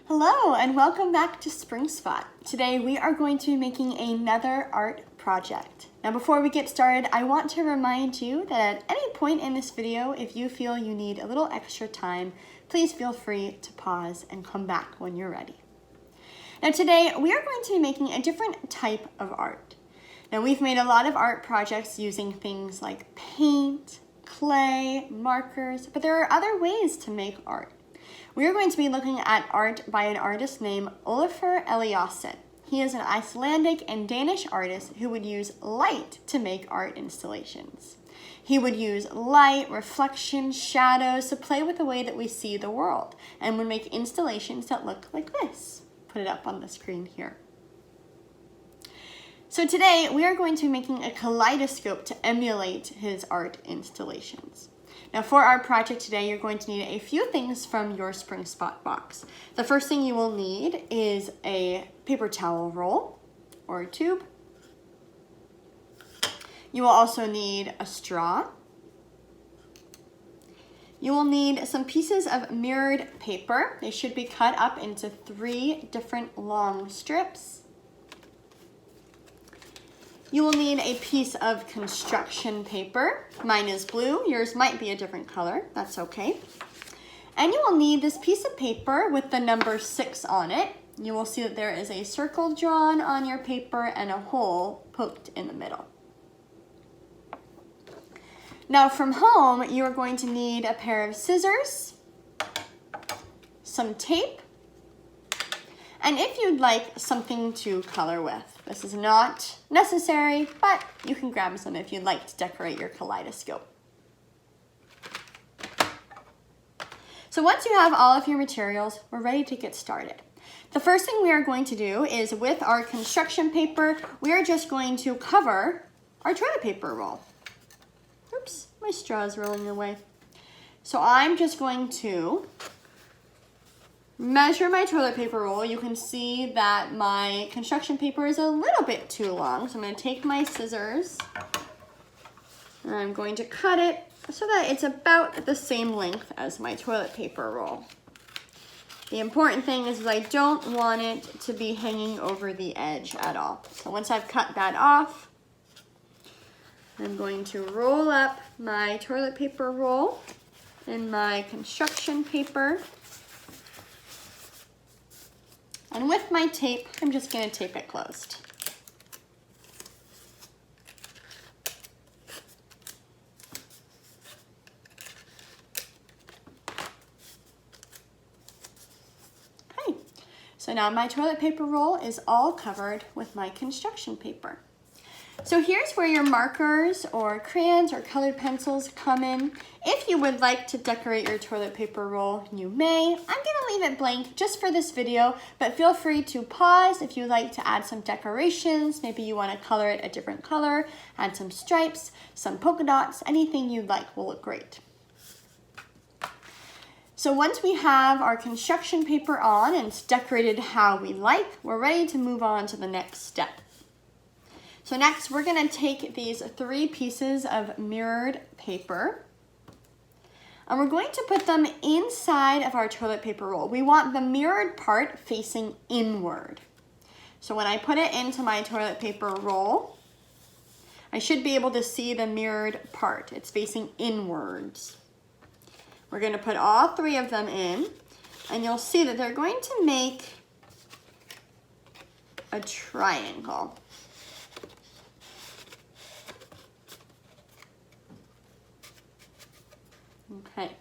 Hello and welcome back to SpringSpot. Today we are going to be making another art project. Now before we get started, I want to remind you that at any point in this video, if you feel you need a little extra time, please feel free to pause and come back when you're ready. Now today we are going to be making a different type of art. Now we've made a lot of art projects using things like paint, clay, markers, but there are other ways to make art. We are going to be looking at art by an artist named Ólafur Eliasson. He is an Icelandic and Danish artist who would use light to make art installations. He would use light, reflection, shadows to play with the way that we see the world and would make installations that look like this. Put it up on the screen here. So today we are going to be making a kaleidoscope to emulate his art installations. Now for our project today, you're going to need a few things from your SpringSpot box. The first thing you will need is a paper towel roll or a tube. You will also need a straw. You will need some pieces of mirrored paper. They should be cut up into 3 different long strips. You will need a piece of construction paper. Mine is blue, yours might be a different color, that's okay. And you will need this piece of paper with the number 6 on it. You will see that there is a circle drawn on your paper and a hole poked in the middle. Now from home, you are going to need a pair of scissors, some tape, and if you'd like something to color with. This is not necessary, but you can grab some if you'd like to decorate your kaleidoscope. So once you have all of your materials, we're ready to get started. The first thing we are going to do is with our construction paper, we are just going to cover our toilet paper roll. Oops, my straw is rolling away. So I'm just going to measure my toilet paper roll. You can see that my construction paper is a little bit too long. So I'm going to take my scissors and I'm going to cut it so that it's about the same length as my toilet paper roll. The important thing is I don't want it to be hanging over the edge at all. So once I've cut that off, I'm going to roll up my toilet paper roll in my construction paper. And with my tape, I'm just going to tape it closed. Okay, so now my toilet paper roll is all covered with my construction paper. So here's where your markers or crayons or colored pencils come in. If you would like to decorate your toilet paper roll, you may. I'm gonna leave it blank just for this video, but feel free to pause if you'd like to add some decorations. Maybe you wanna color it a different color, add some stripes, some polka dots, anything you'd like will look great. So once we have our construction paper on and it's decorated how we like, we're ready to move on to the next step. So next, we're gonna take these 3 pieces of mirrored paper and we're going to put them inside of our toilet paper roll. We want the mirrored part facing inward. So when I put it into my toilet paper roll, I should be able to see the mirrored part. It's facing inwards. We're gonna put all 3 of them in and you'll see that they're going to make a triangle. Okay,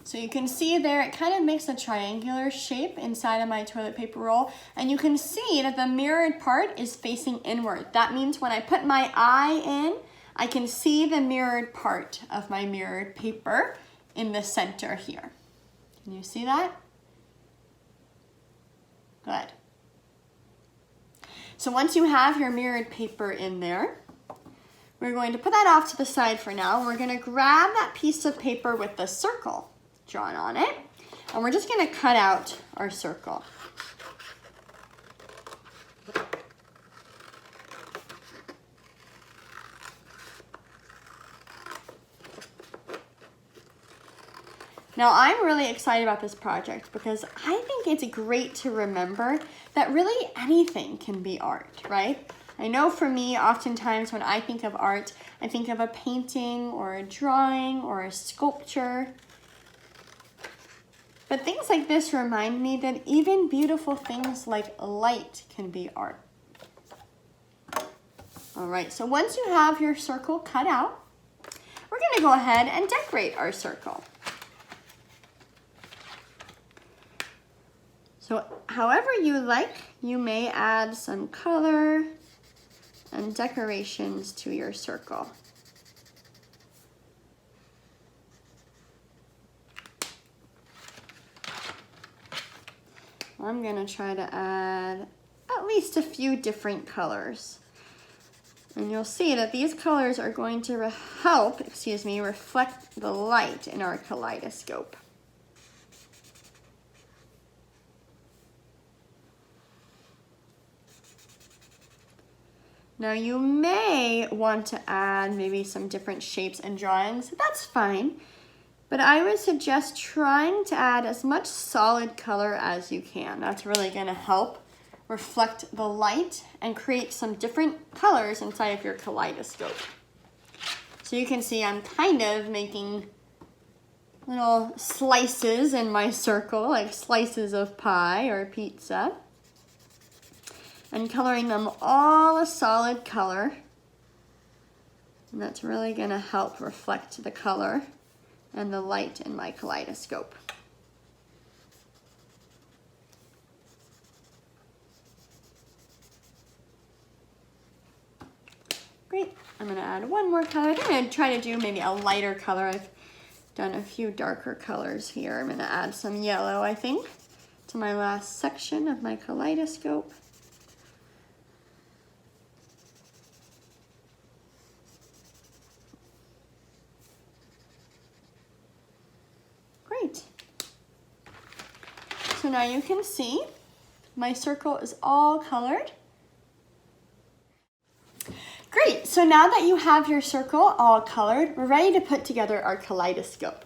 so you can see there it kind of makes a triangular shape inside of my toilet paper roll, and you can see that the mirrored part is facing inward. That means when I put my eye in, I can see the mirrored part of my mirrored paper in the center here. Can you see that? Good. So once you have your mirrored paper in there, we're going to put that off to the side for now. We're going to grab that piece of paper with the circle drawn on it, and we're just going to cut out our circle. Now I'm really excited about this project because I think it's great to remember that really anything can be art, right? I know for me, oftentimes when I think of art, I think of a painting or a drawing or a sculpture. But things like this remind me that even beautiful things like light can be art. All right, so once you have your circle cut out, we're gonna go ahead and decorate our circle. So however you like, you may add some color and decorations to your circle. I'm gonna try to add at least a few different colors. And you'll see that these colors are going to help, reflect the light in our kaleidoscope. Now you may want to add maybe some different shapes and drawings. That's fine. But I would suggest trying to add as much solid color as you can. That's really gonna help reflect the light and create some different colors inside of your kaleidoscope. So you can see I'm kind of making little slices in my circle, like slices of pie or pizza, and coloring them all a solid color. And that's really gonna help reflect the color and the light in my kaleidoscope. Great, I'm gonna add one more color. I'm gonna try to do maybe a lighter color. I've done a few darker colors here. I'm gonna add some yellow, I think, to my last section of my kaleidoscope. Great. So now you can see my circle is all colored. Great, so now that you have your circle all colored, we're ready to put together our kaleidoscope.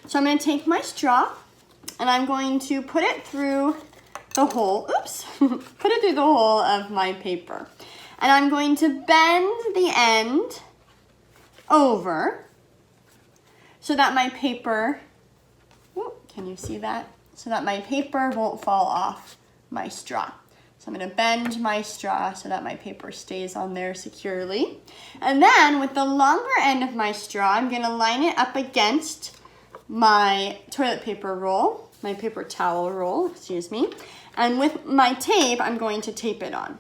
So I'm gonna take my straw and I'm going to put it through the hole, put it through the hole of my paper. And I'm going to bend the end over so that my paper, can you see that? So that my paper won't fall off my straw. So I'm gonna bend my straw so that my paper stays on there securely. And then with the longer end of my straw, I'm gonna line it up against my toilet paper roll, my paper towel roll, And with my tape, I'm going to tape it on.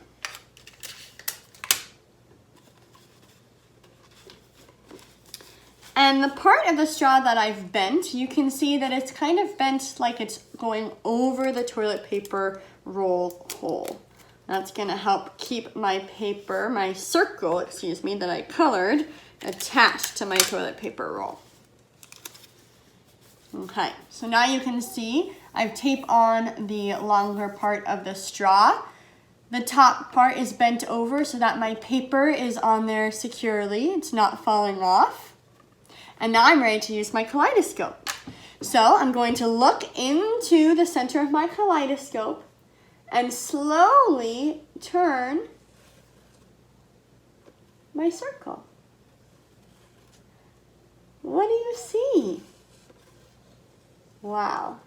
And the part of the straw that I've bent, you can see that it's kind of bent like it's going over the toilet paper roll hole. That's gonna help keep my paper, my circle, that I colored, attached to my toilet paper roll. Okay, so now you can see I've taped on the longer part of the straw. The top part is bent over so that my paper is on there securely. It's not falling off. And now I'm ready to use my kaleidoscope. So I'm going to look into the center of my kaleidoscope and slowly turn my circle. What do you see? Wow.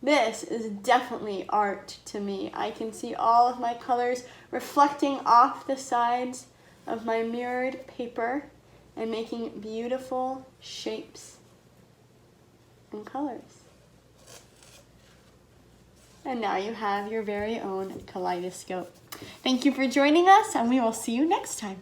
This is definitely art to me. I can see all of my colors reflecting off the sides of my mirrored paper and making beautiful shapes and colors. And now you have your very own kaleidoscope. Thank you for joining us, and we will see you next time.